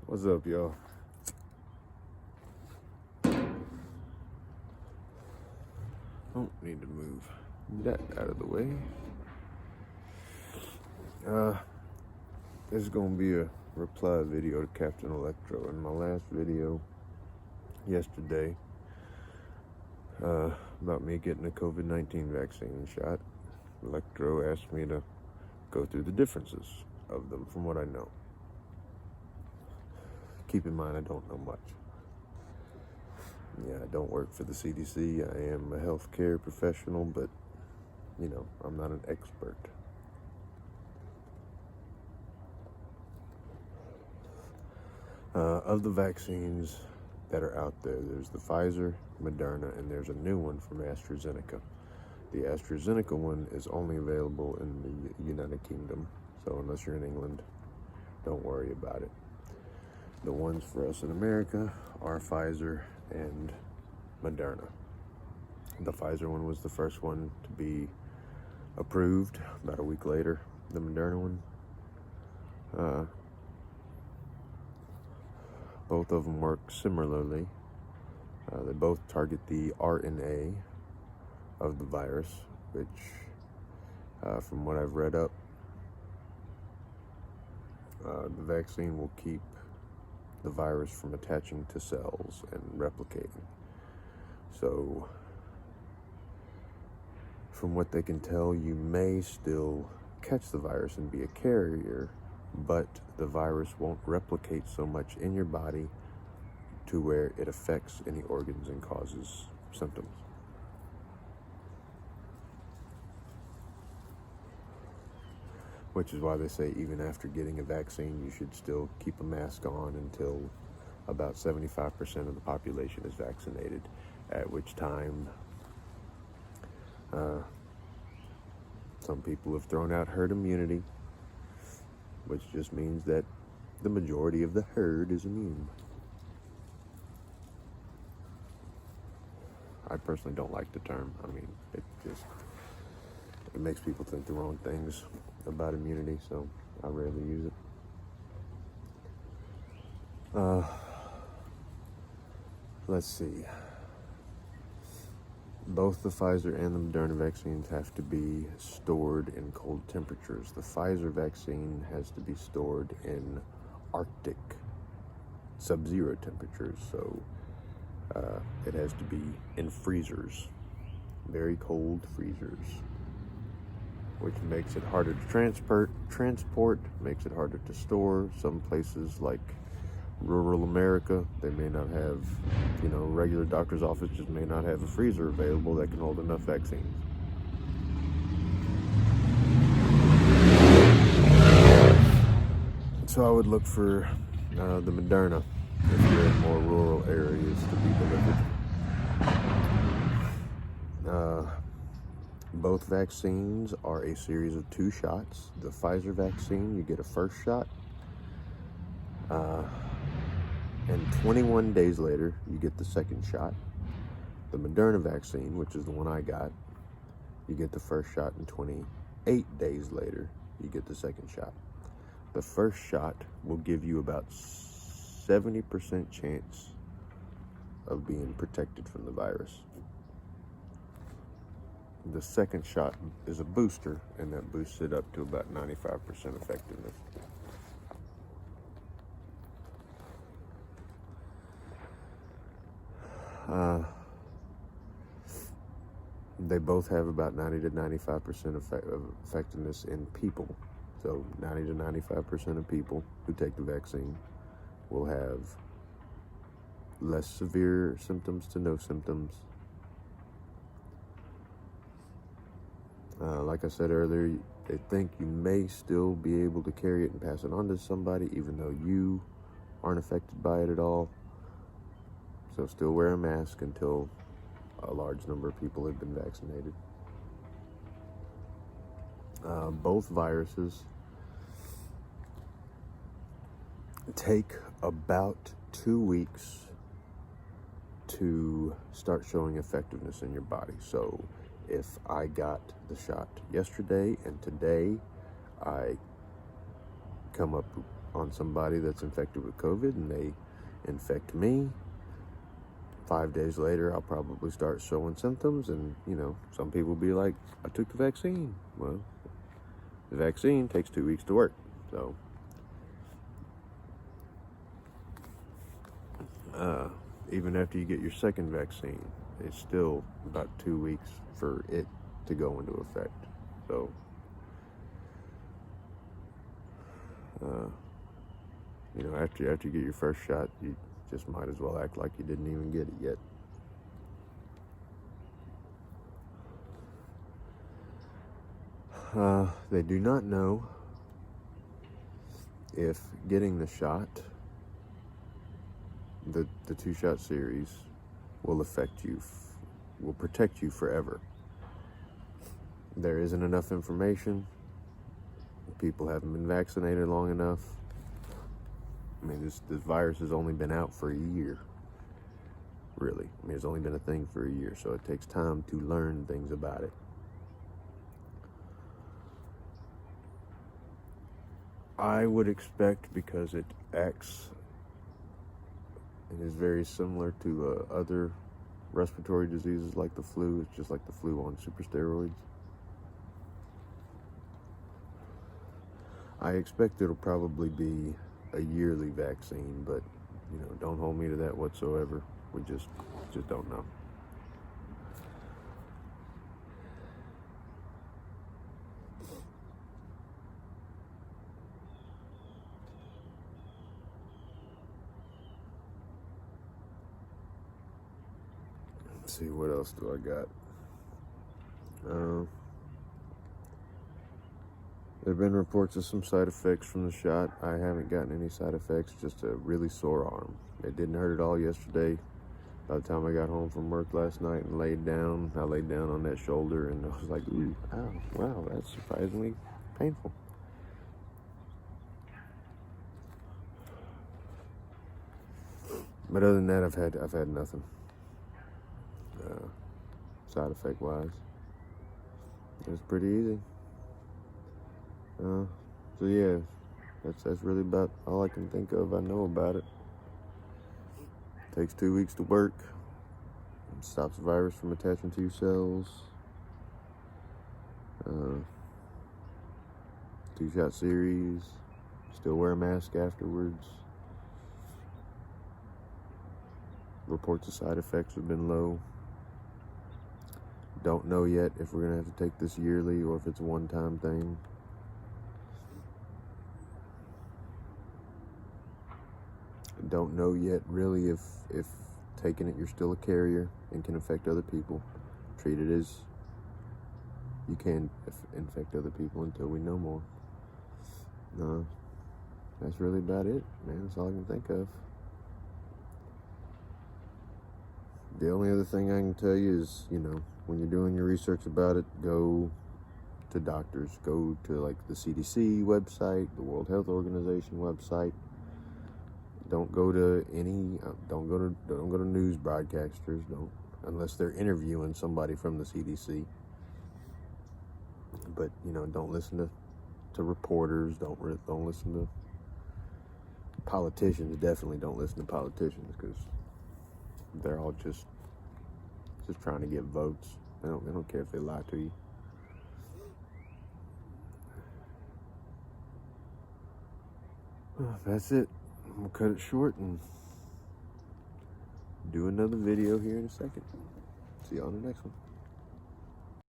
What's up, y'all? Don't need to move that out of the way. This is gonna be a reply video to Captain Electro. In my last video yesterday about me getting a COVID-19 vaccine shot, Electro asked me to go through the differences of them from what I know. Keep in mind, I don't know much. Yeah, I don't work for the CDC. I am a healthcare professional, but, you know, I'm not an expert. Of the vaccines that are out there, there's the Pfizer, Moderna, and there's a new one from AstraZeneca. The AstraZeneca one is only available in the United Kingdom, so unless you're in England, don't worry about it. The ones for us in America are Pfizer and Moderna. The Pfizer one was the first one to be approved. About a week later, the Moderna one. Both of them work similarly. They both target the RNA of the virus, which, from what I've read up, the vaccine will keep the virus from attaching to cells and replicating. So, from what they can tell, you may still catch the virus and be a carrier, but the virus won't replicate so much in your body to where it affects any organs and causes symptoms. Which is why they say even after getting a vaccine, you should still keep a mask on until about 75% of the population is vaccinated, at which time some people have thrown out herd immunity, which just means that the majority of the herd is immune. I personally don't like the term. I mean, it makes people think the wrong things about immunity, so I rarely use it. Let's see. Both the Pfizer and the Moderna vaccines have to be stored in cold temperatures. The Pfizer vaccine has to be stored in Arctic sub-zero temperatures, so it has to be in freezers, very cold freezers, which makes it harder to transport, makes it harder to store. Some places like rural America, they may not have, regular doctor's offices may not have a freezer available that can hold enough vaccines. So I would look for the Moderna if you're in more rural areas to be delivered. Both vaccines are a series of 2 shots. The Pfizer vaccine, you get a first shot, and 21 days later, you get the second shot. The Moderna vaccine, which is the one I got, you get the first shot, and 28 days later, you get the second shot. The first shot will give you about 70% chance of being protected from the virus. The second shot is a booster, and that boosts it up to about 95% effectiveness. They both have about 90 to 95% of effectiveness in people. So 90 to 95% of people who take the vaccine will have less severe symptoms to no symptoms. Like I said earlier, they think you may still be able to carry it and pass it on to somebody, even though you aren't affected by it at all. So still wear a mask until a large number of people have been vaccinated. Both viruses take about 2 weeks to start showing effectiveness in your body. So if I got the shot yesterday and today I come up on somebody that's infected with COVID and they infect me. 5 days later, I'll probably start showing symptoms, and some people will be like, I took the vaccine. Well, the vaccine takes 2 weeks to work. So even after you get your second vaccine, it's still about 2 weeks for it to go into effect. So after you get your first shot, you just might as well act like you didn't even get it yet. They do not know if getting the shot, the 2-shot series, will affect you, will protect you forever. There isn't enough information. People haven't been vaccinated long enough. I mean, this virus has only been out for a year, really. I mean, it's only been a thing for a year, so it takes time to learn things about it. I would expect, because it acts and is very similar to other respiratory diseases like the flu. It's just like the flu on super steroids. I expect it'll probably be a yearly vaccine, but don't hold me to that whatsoever. We just don't know. Let's see, what else do I got? There have been reports of some side effects from the shot. I haven't gotten any side effects, just a really sore arm. It didn't hurt at all yesterday. By the time I got home from work last night and laid down, I laid down on that shoulder and I was like, ooh, ow, wow, that's surprisingly painful. But other than that, I've had nothing side effect wise. It was pretty easy. So yeah, that's really about all I can think of. I know about it. Takes 2 weeks to work. It stops the virus from attaching to your cells. 2-shot series. Still wear a mask afterwards. Reports of side effects have been low. Don't know yet if we're gonna have to take this yearly or if it's a one-time thing. Don't know yet really if taking it you're still a carrier and can infect other people. Treat it as you can infect other people until we know more. No, that's really about it, man. That's all I can think of. The only other thing I can tell you is, when you're doing your research about it, go to doctors. Go to like the CDC website, the World Health Organization website. Don't go to don't go to news broadcasters. Don't, unless they're interviewing somebody from the CDC. But don't listen to reporters. Don't listen to politicians. Definitely don't listen to politicians, because they're all just trying to get votes. They don't care if they lie to you. Well, that's it. I'm gonna cut it short and do another video here in a second. See you on the next one.